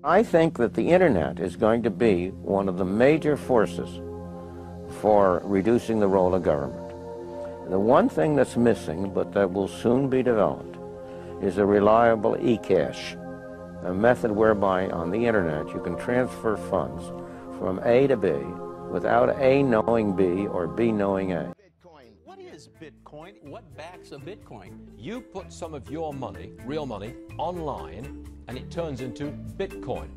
I think that the internet is going to be one of the major forces for reducing the role of government. The one thing that's missing, but that will soon be developed, is a reliable e-cash, a method whereby on the internet you can transfer funds from A to B without A knowing B or B knowing A. What is Bitcoin? What backs a Bitcoin? You put some of your money, real money, online, and it turns into Bitcoin.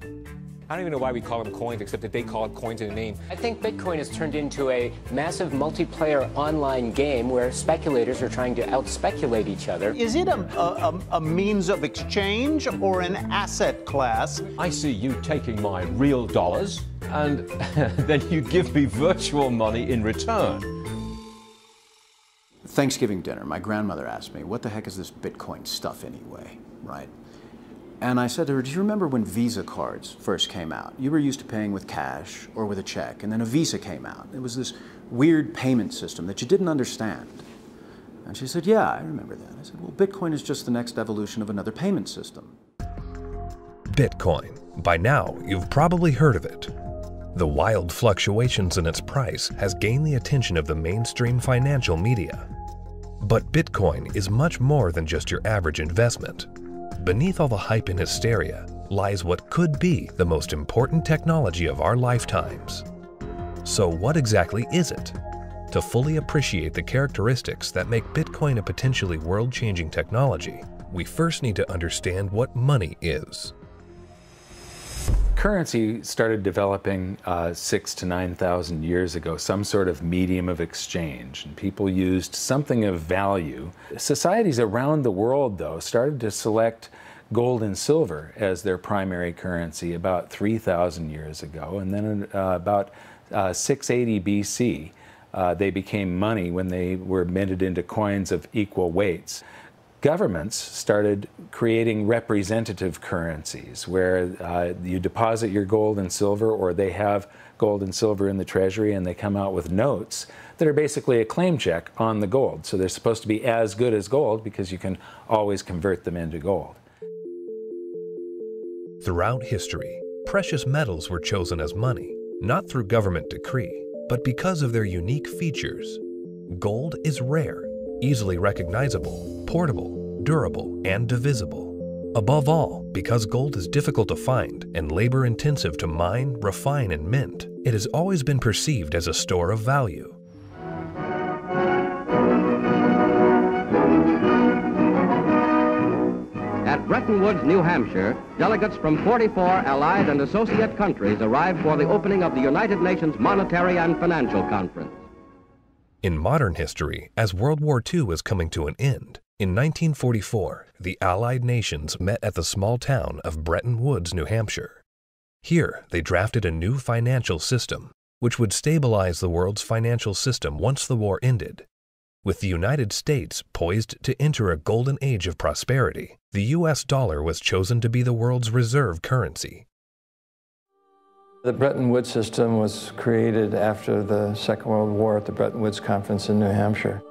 I don't even know why we call them coins, except that they call it coins in the name. I think Bitcoin has turned into a massive multiplayer online game where speculators are trying to out-speculate each other. Is it a means of exchange or an asset class? I see you taking my real dollars, and then you give me virtual money in return. Thanksgiving dinner, my grandmother asked me, what the heck is this Bitcoin stuff anyway, right? And I said to her, do you remember when Visa cards first came out? You were used to paying with cash or with a check, and then a Visa came out. It was this weird payment system that you didn't understand. And she said, yeah, I remember that. I said, well, Bitcoin is just the next evolution of another payment system. Bitcoin. By now, you've probably heard of it. The wild fluctuations in its price has gained the attention of the mainstream financial media. But Bitcoin is much more than just your average investment. Beneath all the hype and hysteria lies what could be the most important technology of our lifetimes. So what exactly is it? To fully appreciate the characteristics that make Bitcoin a potentially world-changing technology, we first need to understand what money is. Currency started developing 6,000 to 9,000 years ago, some sort of medium of exchange, and people used something of value. Societies around the world, though, started to select gold and silver as their primary currency about 3,000 years ago, and then about 680 BC, they became money when they were minted into coins of equal weights. Governments started creating representative currencies where you deposit your gold and silver, or they have gold and silver in the treasury and they come out with notes that are basically a claim check on the gold. So they're supposed to be as good as gold because you can always convert them into gold. Throughout history, precious metals were chosen as money, not through government decree, but because of their unique features. Gold is rare, easily recognizable, portable, durable, and divisible. Above all, because gold is difficult to find and labor-intensive to mine, refine, and mint, it has always been perceived as a store of value. At Bretton Woods, New Hampshire, delegates from 44 allied and associate countries arrived for the opening of the United Nations Monetary and Financial Conference. In modern history, as World War II was coming to an end, in 1944, the Allied nations met at the small town of Bretton Woods, New Hampshire. Here, they drafted a new financial system, which would stabilize the world's financial system once the war ended. With the United States poised to enter a golden age of prosperity, the U.S. dollar was chosen to be the world's reserve currency. The Bretton Woods system was created after the Second World War at the Bretton Woods Conference in New Hampshire.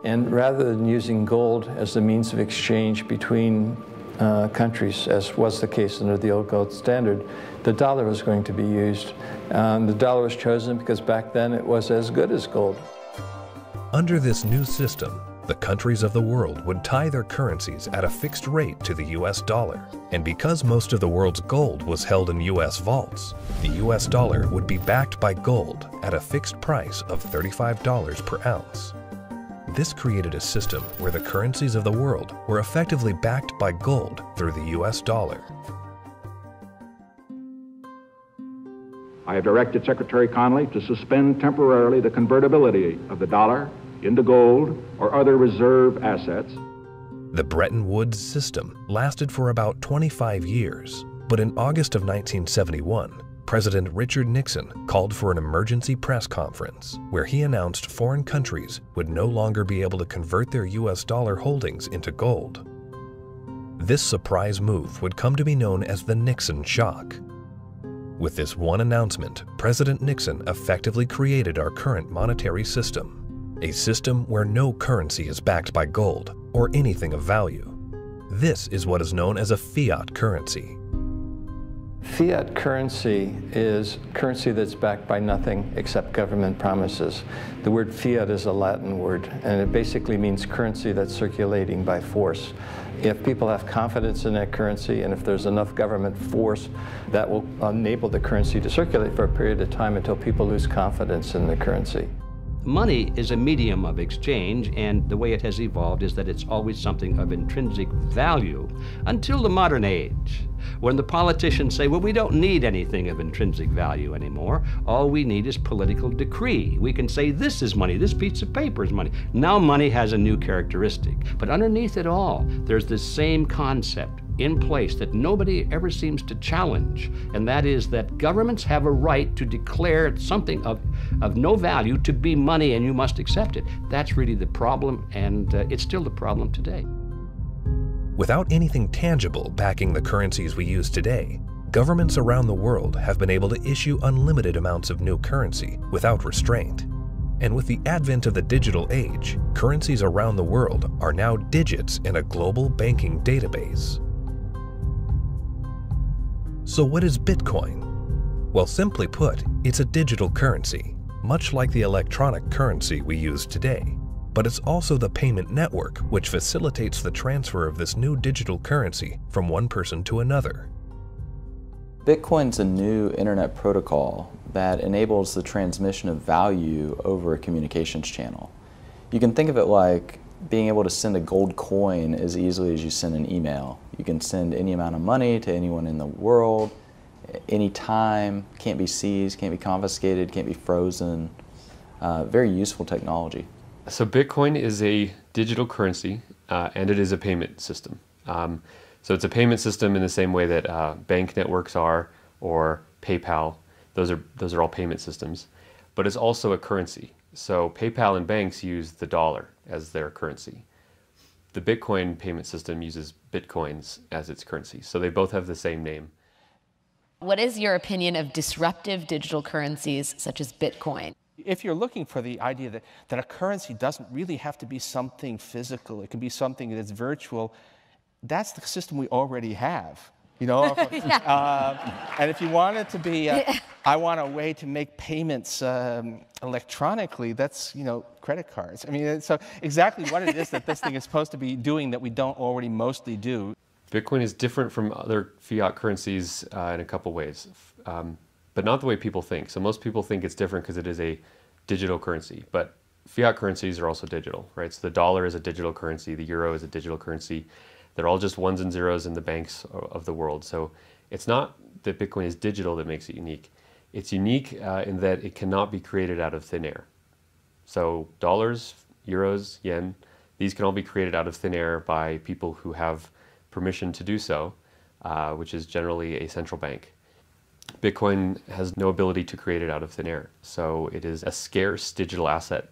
And rather than using gold as the means of exchange between countries, as was the case under the old gold standard, the dollar was going to be used. The dollar was chosen because back then it was as good as gold. Under this new system, the countries of the world would tie their currencies at a fixed rate to the U.S. dollar. And because most of the world's gold was held in U.S. vaults, the U.S. dollar would be backed by gold at a fixed price of $35 per ounce. This created a system where the currencies of the world were effectively backed by gold through the U.S. dollar. I have directed Secretary Connally to suspend temporarily the convertibility of the dollar into gold or other reserve assets. The Bretton Woods system lasted for about 25 years, but in August of 1971, President Richard Nixon called for an emergency press conference where he announced foreign countries would no longer be able to convert their U.S. dollar holdings into gold. This surprise move would come to be known as the Nixon shock. With this one announcement, President Nixon effectively created our current monetary system, a system where no currency is backed by gold or anything of value. This is what is known as a fiat currency. Fiat currency is currency that's backed by nothing except government promises. The word fiat is a Latin word, and it basically means currency that's circulating by force. If people have confidence in that currency, and if there's enough government force, that will enable the currency to circulate for a period of time until people lose confidence in the currency. Money is a medium of exchange, and the way it has evolved is that it's always something of intrinsic value until the modern age, when the politicians say, well, we don't need anything of intrinsic value anymore. All we need is political decree. We can say this is money, this piece of paper is money. Now money has a new characteristic. But underneath it all, there's this same concept in place that nobody ever seems to challenge, and that is that governments have a right to declare something of no value to be money, and you must accept it. That's really the problem, and it's still the problem today. Without anything tangible backing the currencies we use today, governments around the world have been able to issue unlimited amounts of new currency without restraint. And with the advent of the digital age, currencies around the world are now digits in a global banking database. So what is Bitcoin? Well, simply put, it's a digital currency, much like the electronic currency we use today. But it's also the payment network which facilitates the transfer of this new digital currency from one person to another. Bitcoin's a new internet protocol that enables the transmission of value over a communications channel. You can think of it like being able to send a gold coin as easily as you send an email. You can send any amount of money to anyone in the world, anytime, can't be seized, can't be confiscated, can't be frozen. Very useful technology. So Bitcoin is a digital currency and it is a payment system. So it's a payment system in the same way that bank networks are, or PayPal. Those are all payment systems. But it's also a currency. So PayPal and banks use the dollar as their currency. The Bitcoin payment system uses Bitcoins as its currency. So they both have the same name. What is your opinion of disruptive digital currencies such as Bitcoin? If you're looking for the idea that a currency doesn't really have to be something physical, it can be something that's virtual, that's the system we already have. You know, and if you want it to be, I want a way to make payments electronically, that's, you know, credit cards. I mean, so exactly what it is that this thing is supposed to be doing that we don't already mostly do. Bitcoin is different from other fiat currencies in a couple ways, but not the way people think. So most people think it's different because it is a digital currency, but fiat currencies are also digital, right? So the dollar is a digital currency, the euro is a digital currency. They're all just ones and zeros in the banks of the world. So it's not that Bitcoin is digital that makes it unique. It's unique in that it cannot be created out of thin air. So dollars, euros, yen, these can all be created out of thin air by people who have permission to do so, which is generally a central bank. Bitcoin has no ability to create it out of thin air. So it is a scarce digital asset.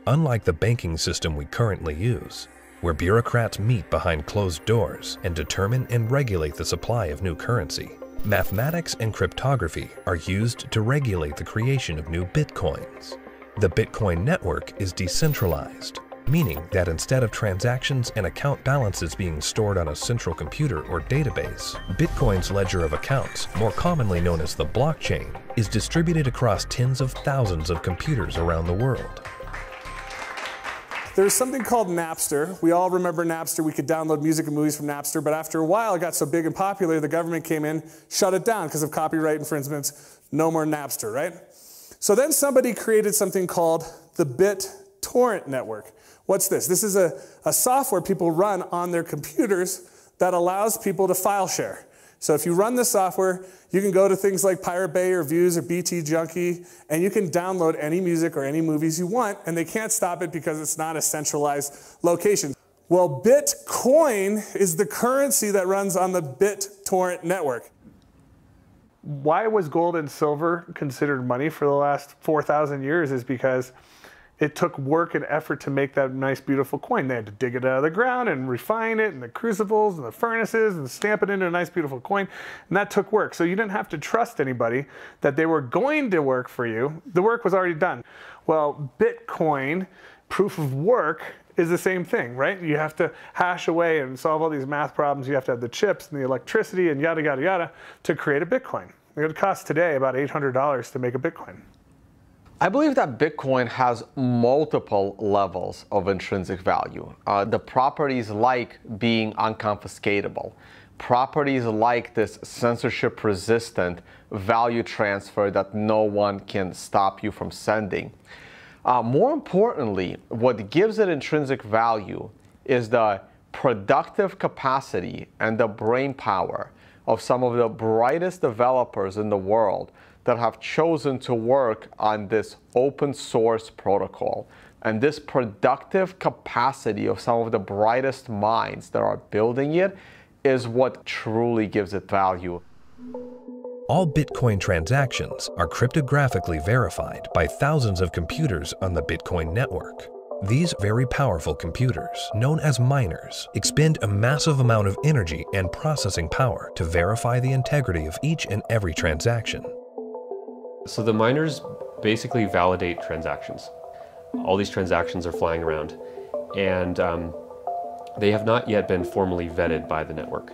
Unlike the banking system we currently use, where bureaucrats meet behind closed doors and determine and regulate the supply of new currency, mathematics and cryptography are used to regulate the creation of new bitcoins. The Bitcoin network is decentralized, meaning that instead of transactions and account balances being stored on a central computer or database, Bitcoin's ledger of accounts, more commonly known as the blockchain, is distributed across tens of thousands of computers around the world. There's something called Napster. We all remember Napster. We could download music and movies from Napster, but after a while it got so big and popular, the government came in, shut it down because of copyright infringements. No more Napster, right? So then somebody created something called the BitTorrent network. What's this? This is a software people run on their computers that allows people to file share. So if you run the software, you can go to things like Pirate Bay or Views or BT Junkie, and you can download any music or any movies you want, and they can't stop it because it's not a centralized location. Well, Bitcoin is the currency that runs on the BitTorrent network. Why was gold and silver considered money for the last 4,000 years is because it took work and effort to make that nice, beautiful coin. They had to dig it out of the ground and refine it, and the crucibles and the furnaces, and stamp it into a nice, beautiful coin. And that took work. So you didn't have to trust anybody that they were going to work for you. The work was already done. Well, Bitcoin, proof of work, is the same thing, right? You have to hash away and solve all these math problems. You have to have the chips and the electricity and yada, yada, yada to create a Bitcoin. It would cost today about $800 to make a Bitcoin. I believe that Bitcoin has multiple levels of intrinsic value. The properties like being unconfiscatable, properties like this censorship-resistant value transfer that no one can stop you from sending. More importantly, what gives it intrinsic value is the productive capacity and the brain power of some of the brightest developers in the world that have chosen to work on this open source protocol. And this productive capacity of some of the brightest minds that are building it is what truly gives it value. All Bitcoin transactions are cryptographically verified by thousands of computers on the Bitcoin network. These very powerful computers, known as miners, expend a massive amount of energy and processing power to verify the integrity of each and every transaction. So the miners basically validate transactions. All these transactions are flying around, and they have not yet been formally vetted by the network.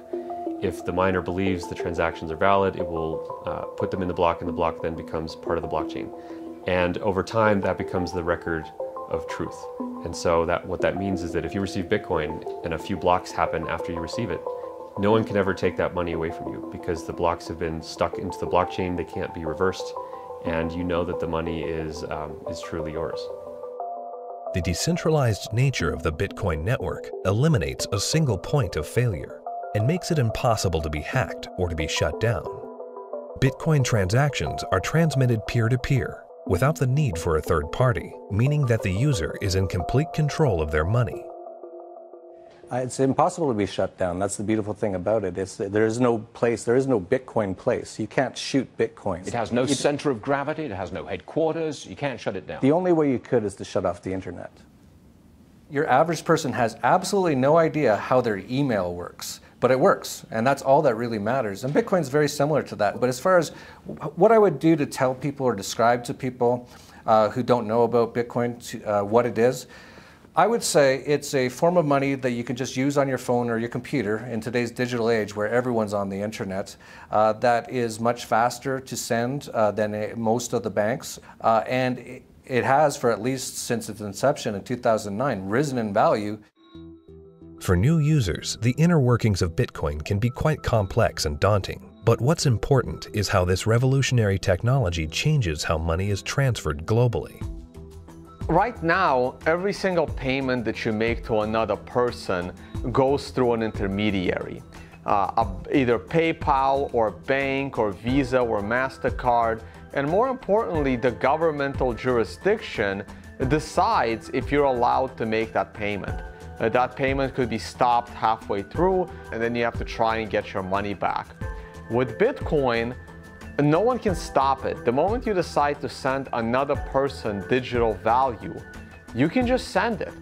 If the miner believes the transactions are valid, it will put them in the block, and the block then becomes part of the blockchain. And over time, that becomes the record of truth. And so what that means is that if you receive Bitcoin and a few blocks happen after you receive it, no one can ever take that money away from you because the blocks have been stuck into the blockchain, they can't be reversed, and you know that the money is truly yours. The decentralized nature of the Bitcoin network eliminates a single point of failure and makes it impossible to be hacked or to be shut down. Bitcoin transactions are transmitted peer-to-peer without the need for a third party, meaning that the user is in complete control of their money. It's impossible to be shut down. That's the beautiful thing about it. There is no place, there is no Bitcoin place. You can't shoot Bitcoin. It has no center of gravity, it has no headquarters, you can't shut it down. The only way you could is to shut off the internet. Your average person has absolutely no idea how their email works, but it works, and that's all that really matters. And Bitcoin's very similar to that. But as far as what I would do to tell people or describe to people who don't know about Bitcoin what it is, I would say it's a form of money that you can just use on your phone or your computer in today's digital age where everyone's on the internet. That is much faster to send than most of the banks. And it has, for at least since its inception in 2009, risen in value. For new users, the inner workings of Bitcoin can be quite complex and daunting. But what's important is how this revolutionary technology changes how money is transferred globally. Right now, every single payment that you make to another person goes through an intermediary. Either PayPal or bank or Visa or MasterCard. And more importantly, the governmental jurisdiction decides if you're allowed to make that payment. That payment could be stopped halfway through, and then you have to try and get your money back. With Bitcoin, no one can stop it. The moment you decide to send another person digital value, you can just send it.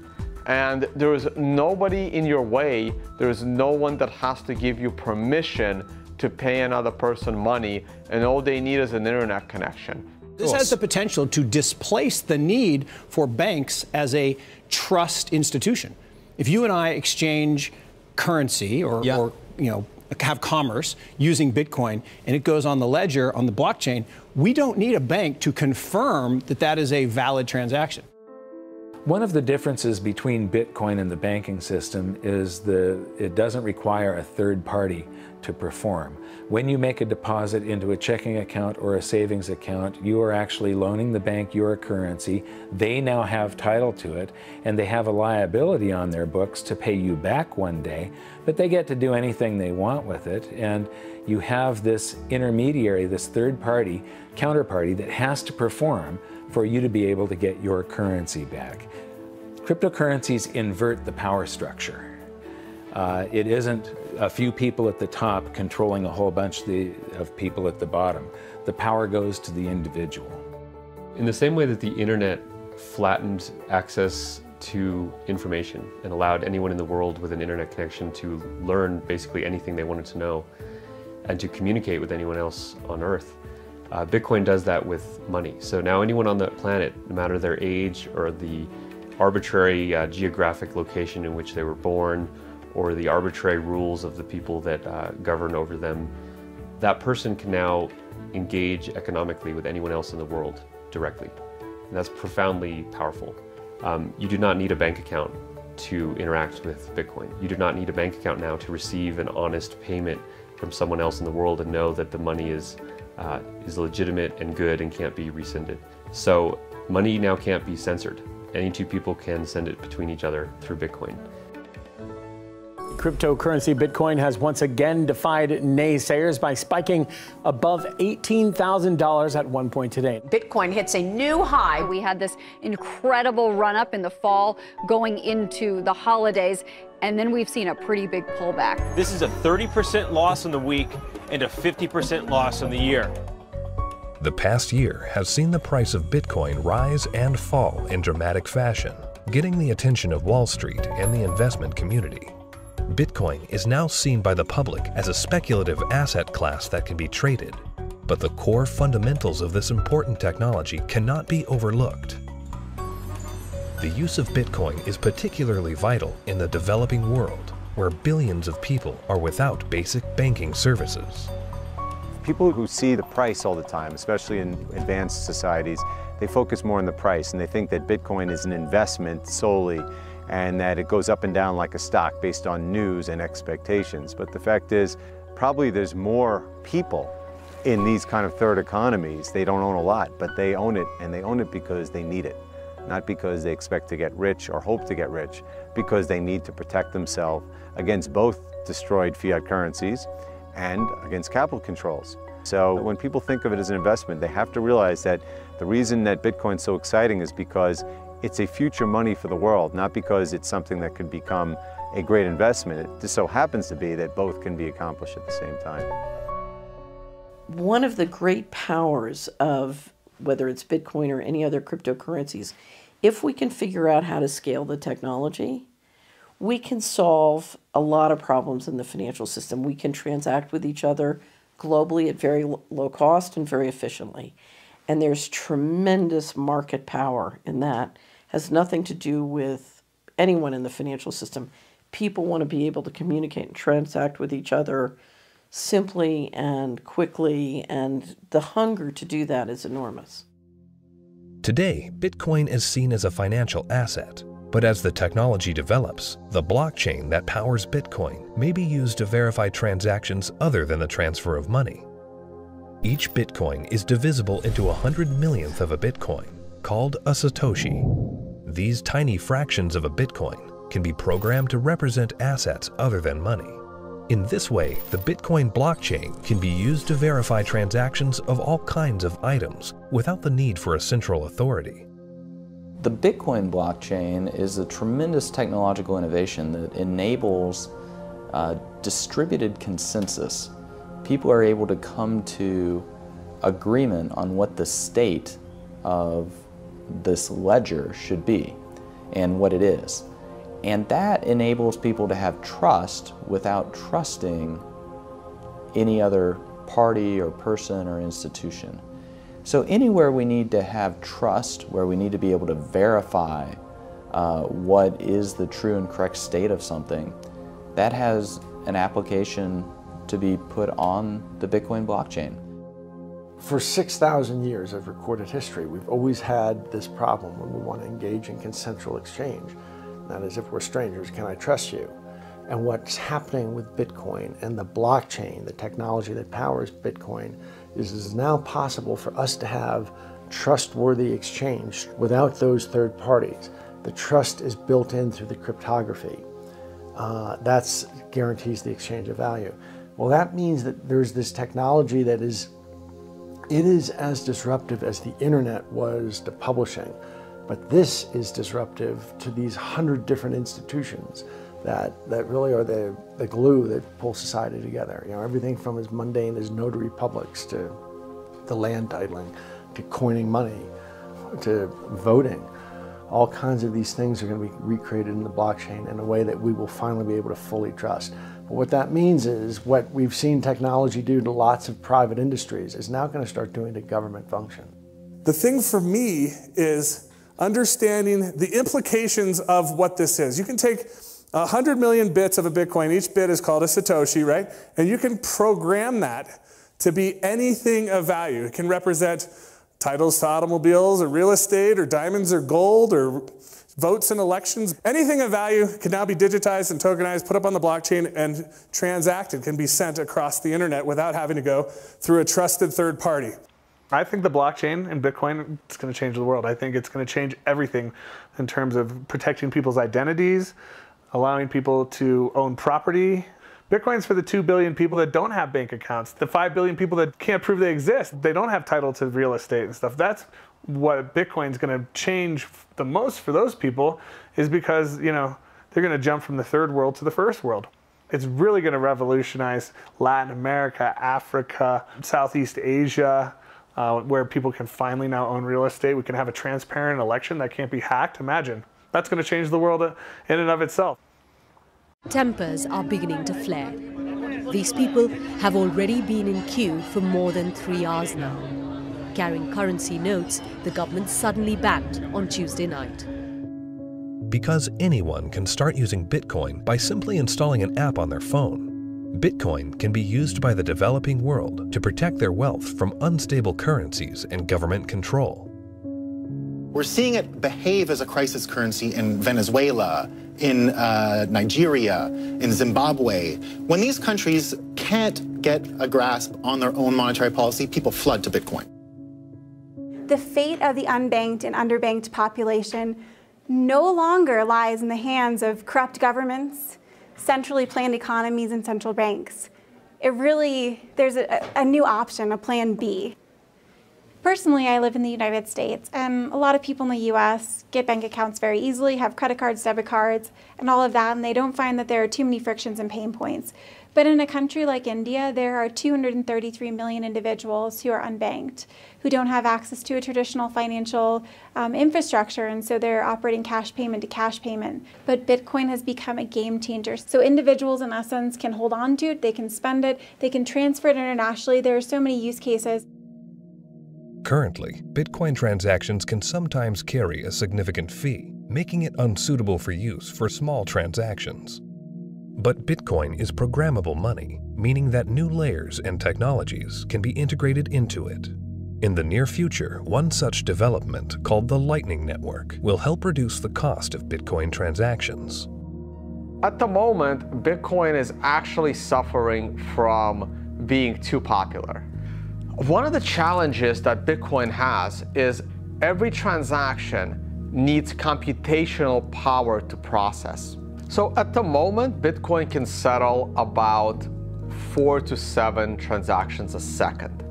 And there is nobody in your way. There is no one that has to give you permission to pay another person money, and all they need is an internet connection. This has the potential to displace the need for banks as a trust institution. If you and I exchange currency or have commerce using Bitcoin and it goes on the ledger, on the blockchain, we don't need a bank to confirm that that is a valid transaction. One of the differences between Bitcoin and the banking system is it doesn't require a third party to perform. When you make a deposit into a checking account or a savings account, you are actually loaning the bank your currency. They now have title to it, and they have a liability on their books to pay you back one day, but they get to do anything they want with it. And you have this intermediary, this third party, counterparty that has to perform for you to be able to get your currency back. Cryptocurrencies invert the power structure. It isn't a few people at the top controlling a whole bunch of people at the bottom. The power goes to the individual. In the same way that the internet flattened access to information and allowed anyone in the world with an internet connection to learn basically anything they wanted to know and to communicate with anyone else on Earth, Bitcoin does that with money. So now anyone on the planet, no matter their age or the arbitrary geographic location in which they were born, or the arbitrary rules of the people that govern over them, that person can now engage economically with anyone else in the world directly. And that's profoundly powerful. You do not need a bank account to interact with Bitcoin. You do not need a bank account now to receive an honest payment from someone else in the world and know that the money is legitimate and good and can't be rescinded. So money now can't be censored. Any two people can send it between each other through Bitcoin. Cryptocurrency Bitcoin has once again defied naysayers by spiking above $18,000 at one point today. Bitcoin hits a new high. We had this incredible run up in the fall going into the holidays, and then we've seen a pretty big pullback. This is a 30% loss in the week and a 50% loss in the year. The past year has seen the price of Bitcoin rise and fall in dramatic fashion, getting the attention of Wall Street and the investment community. Bitcoin is now seen by the public as a speculative asset class that can be traded, but the core fundamentals of this important technology cannot be overlooked. The use of Bitcoin is particularly vital in the developing world, where billions of people are without basic banking services. People who see the price all the time, especially in advanced societies, they focus more on the price, and they think that Bitcoin is an investment solely, and that it goes up and down like a stock based on news and expectations. But the fact is, probably there's more people in these kind of third economies. They don't own a lot, but they own it, and they own it because they need it. Not because they expect to get rich or hope to get rich, because they need to protect themselves against both destroyed fiat currencies and against capital controls. So when people think of it as an investment, they have to realize that the reason that Bitcoin's so exciting is because it's a future money for the world, not because it's something that could become a great investment. It just so happens to be that both can be accomplished at the same time. One of the great powers of whether it's Bitcoin or any other cryptocurrencies, if we can figure out how to scale the technology, we can solve a lot of problems in the financial system. We can transact with each other globally at very low cost and very efficiently. And there's tremendous market power in that. Has nothing to do with anyone in the financial system. People want to be able to communicate and transact with each other simply and quickly, and the hunger to do that is enormous. Today, Bitcoin is seen as a financial asset, but as the technology develops, the blockchain that powers Bitcoin may be used to verify transactions other than the transfer of money. Each Bitcoin is divisible into 100 millionth of a Bitcoin, called a Satoshi. These tiny fractions of a Bitcoin can be programmed to represent assets other than money. In this way, the Bitcoin blockchain can be used to verify transactions of all kinds of items without the need for a central authority. The Bitcoin blockchain is a tremendous technological innovation that enables distributed consensus. People are able to come to agreement on what the state of this ledger should be and what it is. And that enables people to have trust without trusting any other party or person or institution. So anywhere we need to have trust, where we need to be able to verify what is the true and correct state of something, that has an application to be put on the Bitcoin blockchain. For 6,000 years of recorded history, we've always had this problem when we want to engage in consensual exchange. That is, if we're strangers, can I trust you? And what's happening with Bitcoin and the blockchain, the technology that powers Bitcoin, is it's now possible for us to have trustworthy exchange without those third parties. The trust is built in through the cryptography. That guarantees the exchange of value. Well, that means that there's this technology that is as disruptive as the internet was to publishing, but this is disruptive to these 100 different institutions that really are the glue that pull society together. You know, everything from as mundane as notary publics to the land titling, to coining money, to voting. All kinds of these things are going to be recreated in the blockchain in a way that we will finally be able to fully trust. But what that means is what we've seen technology do to lots of private industries is now going to start doing to government function. The thing for me is understanding the implications of what this is. You can take 100 million bits of a Bitcoin. Each bit is called a Satoshi, right? And you can program that to be anything of value. It can represent titles to automobiles or real estate or diamonds or gold or votes in elections. Anything of value can now be digitized and tokenized, put up on the blockchain, and transacted, can be sent across the internet without having to go through a trusted third party. I think the blockchain and Bitcoin is going to change the world. I think it's going to change everything in terms of protecting people's identities, allowing people to own property. Bitcoin's for the 2 billion people that don't have bank accounts, the 5 billion people that can't prove they exist. They don't have title to real estate and stuff. That's what Bitcoin's going to change the most for those people, is because, you know, they're going to jump from the third world to the first world. It's really going to revolutionize Latin America, Africa, Southeast Asia, where people can finally now own real estate. We can have a transparent election that can't be hacked. Imagine. That's going to change the world in and of itself. Tempers are beginning to flare. These people have already been in queue for more than 3 hours now. Carrying currency notes, the government suddenly banned on Tuesday night. Because anyone can start using Bitcoin by simply installing an app on their phone, Bitcoin can be used by the developing world to protect their wealth from unstable currencies and government control. We're seeing it behave as a crisis currency in Venezuela, in Nigeria, in Zimbabwe. When these countries can't get a grasp on their own monetary policy, people flood to Bitcoin. The fate of the unbanked and underbanked population no longer lies in the hands of corrupt governments, centrally planned economies, and central banks. There's a new option, a plan B. Personally, I live in the United States, and a lot of people in the U.S. get bank accounts very easily, have credit cards, debit cards, and all of that, and they don't find that there are too many frictions and pain points. But in a country like India, there are 233 million individuals who are unbanked, who don't have access to a traditional financial infrastructure, and so they're operating cash payment to cash payment. But Bitcoin has become a game changer. So individuals, in essence, can hold on to it, they can spend it, they can transfer it internationally. There are so many use cases. Currently, Bitcoin transactions can sometimes carry a significant fee, making it unsuitable for use for small transactions. But Bitcoin is programmable money, meaning that new layers and technologies can be integrated into it. In the near future, one such development, called the Lightning Network, will help reduce the cost of Bitcoin transactions. At the moment, Bitcoin is actually suffering from being too popular. One of the challenges that Bitcoin has is every transaction needs computational power to process. So at the moment, Bitcoin can settle about 4 to 7 transactions a second.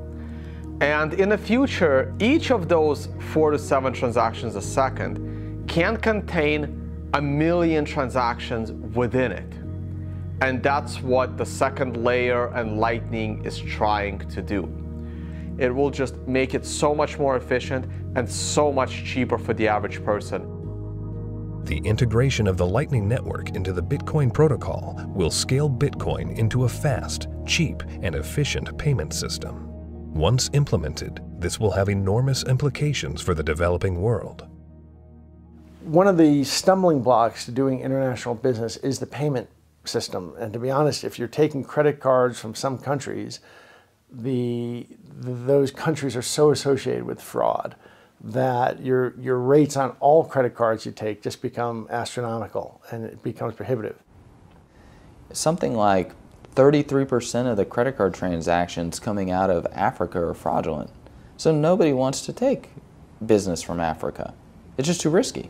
And in the future, each of those 4 to 7 transactions a second can contain 1 million transactions within it. And that's what the second layer and Lightning is trying to do. It will just make it so much more efficient and so much cheaper for the average person. The integration of the Lightning Network into the Bitcoin protocol will scale Bitcoin into a fast, cheap, and efficient payment system. Once implemented, this will have enormous implications for the developing world. One of the stumbling blocks to doing international business is the payment system. And to be honest, if you're taking credit cards from some countries, those countries are so associated with fraud that your rates on all credit cards you take just become astronomical, and it becomes prohibitive. Something like 33% of the credit card transactions coming out of Africa are fraudulent. So nobody wants to take business from Africa. It's just too risky.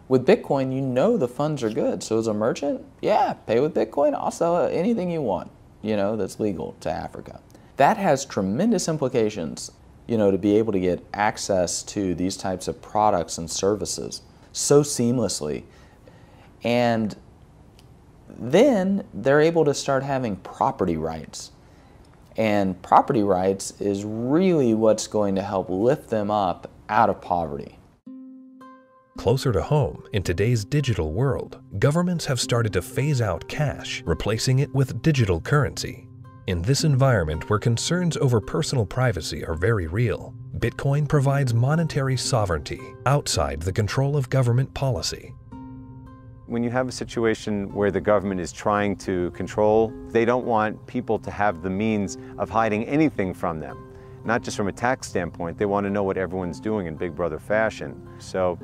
With Bitcoin, you know the funds are good. So as a merchant, yeah, pay with Bitcoin. I'll sell anything you want, that's legal to Africa. That has tremendous implications, to be able to get access to these types of products and services so seamlessly. And then they're able to start having property rights. And property rights is really what's going to help lift them up out of poverty. Closer to home, in today's digital world, governments have started to phase out cash, replacing it with digital currency. In this environment where concerns over personal privacy are very real, Bitcoin provides monetary sovereignty outside the control of government policy. When you have a situation where the government is trying to control, they don't want people to have the means of hiding anything from them. Not just from a tax standpoint, they want to know what everyone's doing in Big Brother fashion. So,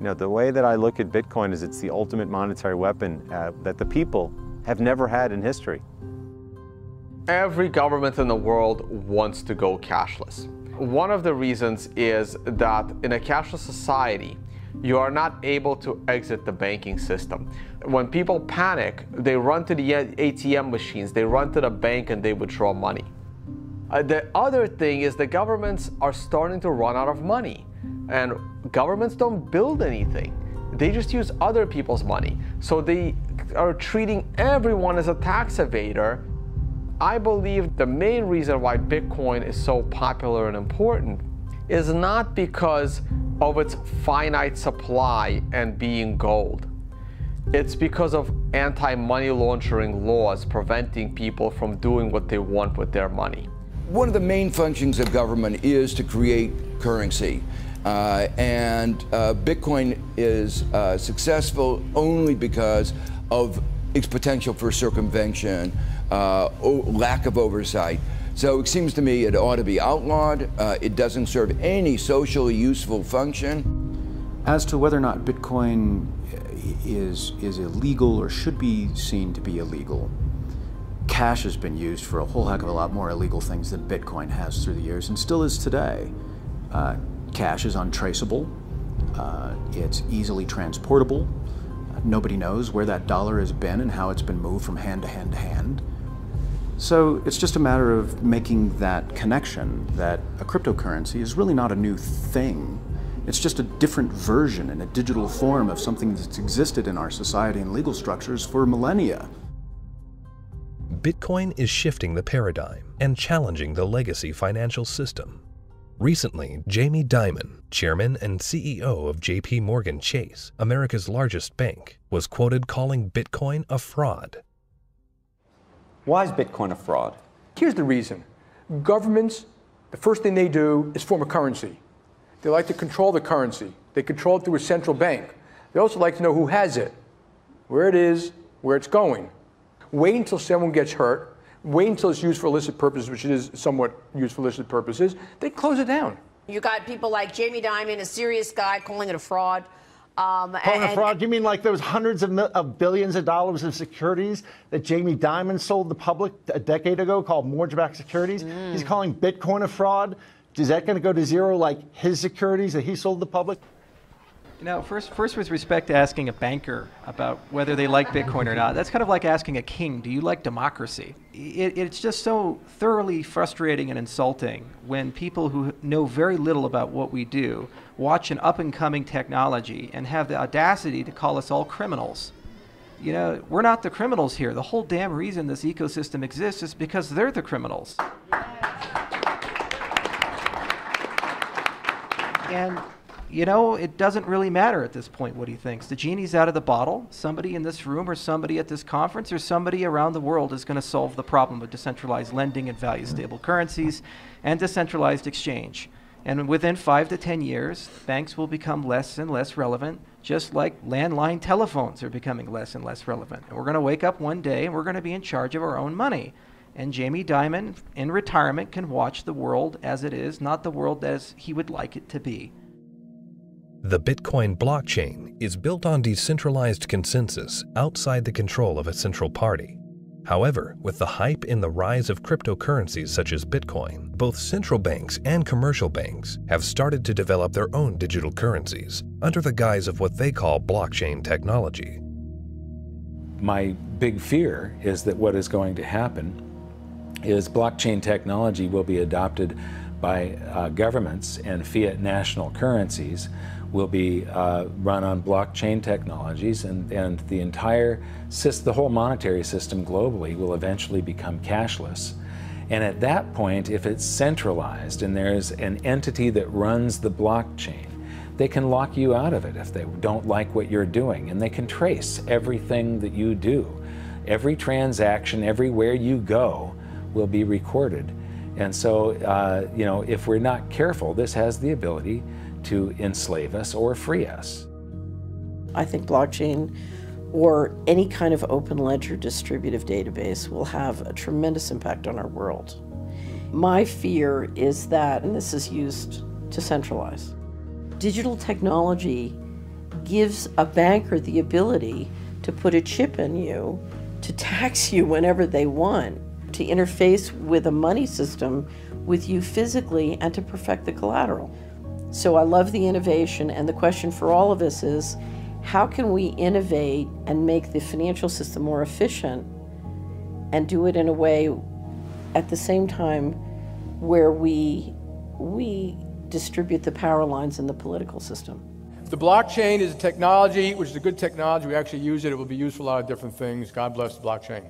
the way that I look at Bitcoin is it's the ultimate monetary weapon that the people have never had in history. Every government in the world wants to go cashless. One of the reasons is that in a cashless society, you are not able to exit the banking system. When people panic, they run to the ATM machines, they run to the bank and they withdraw money. The other thing is the governments are starting to run out of money, and governments don't build anything. They just use other people's money. So they are treating everyone as a tax evader. I believe the main reason why Bitcoin is so popular and important is not because of its finite supply and being gold. It's because of anti-money laundering laws preventing people from doing what they want with their money. One of the main functions of government is to create currency. Bitcoin is successful only because of its potential for circumvention, lack of oversight. So it seems to me it ought to be outlawed. It doesn't serve any socially useful function. As to whether or not Bitcoin is illegal or should be seen to be illegal, cash has been used for a whole heck of a lot more illegal things than Bitcoin has through the years, and still is today. Cash is untraceable. It's easily transportable. Nobody knows where that dollar has been and how it's been moved from hand to hand to hand. So it's just a matter of making that connection that a cryptocurrency is really not a new thing. It's just a different version in a digital form of something that's existed in our society and legal structures for millennia. Bitcoin is shifting the paradigm and challenging the legacy financial system. Recently, Jamie Dimon, chairman and CEO of JP Morgan Chase, America's largest bank, was quoted calling Bitcoin a fraud. Why is Bitcoin a fraud? Here's the reason. Governments, the first thing they do is form a currency. They like to control the currency. They control it through a central bank. They also like to know who has it, where it is, where it's going. Wait until someone gets hurt. Wait until it's used for illicit purposes, which it is somewhat used for illicit purposes. They close it down. You got people like Jamie Dimon, a serious guy, calling it a fraud. Calling it a fraud? You mean like there was hundreds of billions of dollars of securities that Jamie Dimon sold the public a decade ago called mortgage-backed securities? He's calling Bitcoin a fraud? Is that going to go to zero like his securities that he sold the public? You know, first with respect to asking a banker about whether they like Bitcoin or not, that's kind of like asking a king, do you like democracy? It's just so thoroughly frustrating and insulting when people who know very little about what we do watch an up-and-coming technology and have the audacity to call us all criminals. You know, we're not the criminals here. The whole damn reason this ecosystem exists is because they're the criminals. And you know, it doesn't really matter at this point what he thinks. The genie's out of the bottle. Somebody in this room or somebody at this conference or somebody around the world is going to solve the problem of decentralized lending and value-stable currencies and decentralized exchange. And within 5 to 10 years, banks will become less and less relevant, just like landline telephones are becoming less and less relevant. And we're going to wake up one day and we're going to be in charge of our own money. And Jamie Dimon, in retirement, can watch the world as it is, not the world as he would like it to be. The Bitcoin blockchain is built on decentralized consensus outside the control of a central party. However, with the hype in the rise of cryptocurrencies such as Bitcoin, both central banks and commercial banks have started to develop their own digital currencies under the guise of what they call blockchain technology. My big fear is that what is going to happen is blockchain technology will be adopted by governments, and fiat national currencies will be run on blockchain technologies, and the whole monetary system globally will eventually become cashless. And at that point, if it's centralized and there's an entity that runs the blockchain, they can lock you out of it if they don't like what you're doing, and they can trace everything that you do. Every transaction, everywhere you go, will be recorded. And so, you know, if we're not careful, this has the ability to enslave us or free us. I think blockchain or any kind of open ledger distributive database will have a tremendous impact on our world. My fear is that, and this is used to centralize, digital technology gives a banker the ability to put a chip in you, to tax you whenever they want, to interface with a money system with you physically, and to perfect the collateral. So I love the innovation, and the question for all of us is, how can we innovate and make the financial system more efficient and do it in a way at the same time where we distribute the power lines in the political system? The blockchain is a technology, which is a good technology. We actually use it. It will be used for a lot of different things. God bless the blockchain.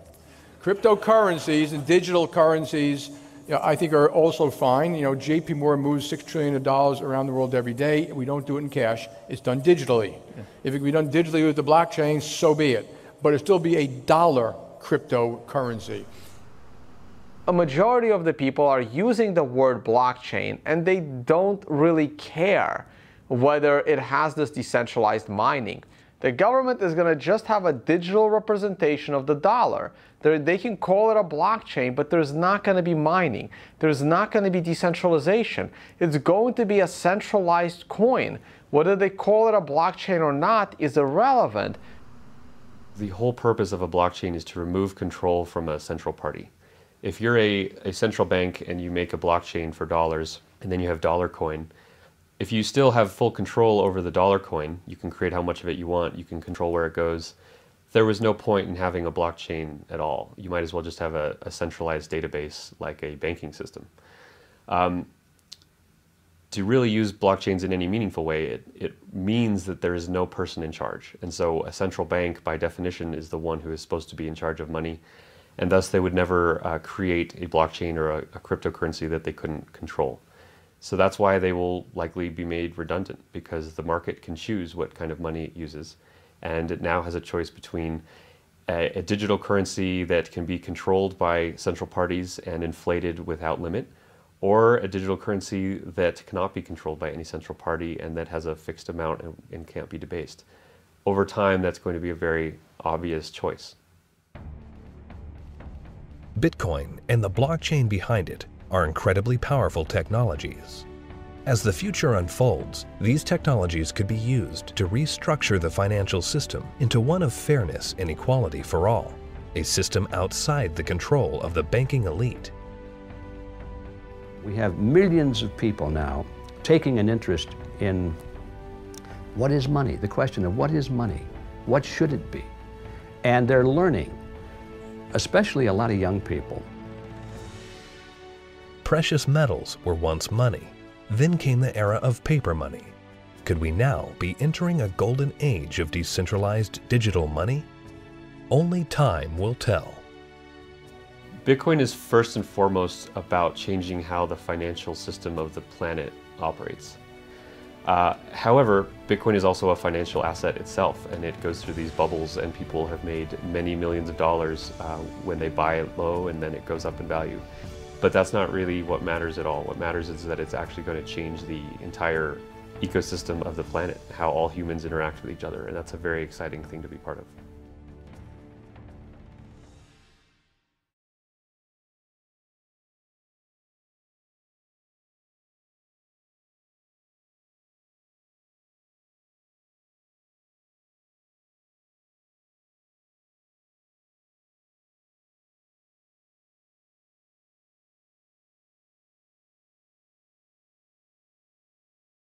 Cryptocurrencies and digital currencies, you know, I think are also fine. You know, JP Morgan moves $6 trillion around the world every day. We don't do it in cash. It's done digitally. Yeah. If it can be done digitally with the blockchain, so be it. But it'll still be a dollar cryptocurrency. A majority of the people are using the word blockchain, and they don't really care whether it has this decentralized mining. The government is going to just have a digital representation of the dollar. They can call it a blockchain, but there's not going to be mining. There's not going to be decentralization. It's going to be a centralized coin. Whether they call it a blockchain or not is irrelevant. The whole purpose of a blockchain is to remove control from a central party. If you're a central bank and you make a blockchain for dollars, and then you have dollar coin, if you still have full control over the dollar coin, you can create how much of it you want, you can control where it goes. There was no point in having a blockchain at all. You might as well just have a centralized database like a banking system. To really use blockchains in any meaningful way, it means that there is no person in charge. And so a central bank, by definition, is the one who is supposed to be in charge of money. And thus they would never create a blockchain or a cryptocurrency that they couldn't control. So that's why they will likely be made redundant, because the market can choose what kind of money it uses. And it now has a choice between a digital currency that can be controlled by central parties and inflated without limit, or a digital currency that cannot be controlled by any central party and that has a fixed amount and can't be debased. Over time, that's going to be a very obvious choice. Bitcoin and the blockchain behind it are incredibly powerful technologies. As the future unfolds, these technologies could be used to restructure the financial system into one of fairness and equality for all, a system outside the control of the banking elite. We have millions of people now taking an interest in what is money, the question of what is money, what should it be? And they're learning, especially a lot of young people. Precious metals were once money. Then came the era of paper money. Could we now be entering a golden age of decentralized digital money? Only time will tell. Bitcoin is first and foremost about changing how the financial system of the planet operates. However, Bitcoin is also a financial asset itself, and it goes through these bubbles, and people have made many millions of dollars when they buy it low, and then it goes up in value. But that's not really what matters at all. What matters is that it's actually going to change the entire ecosystem of the planet, how all humans interact with each other, and that's a very exciting thing to be part of.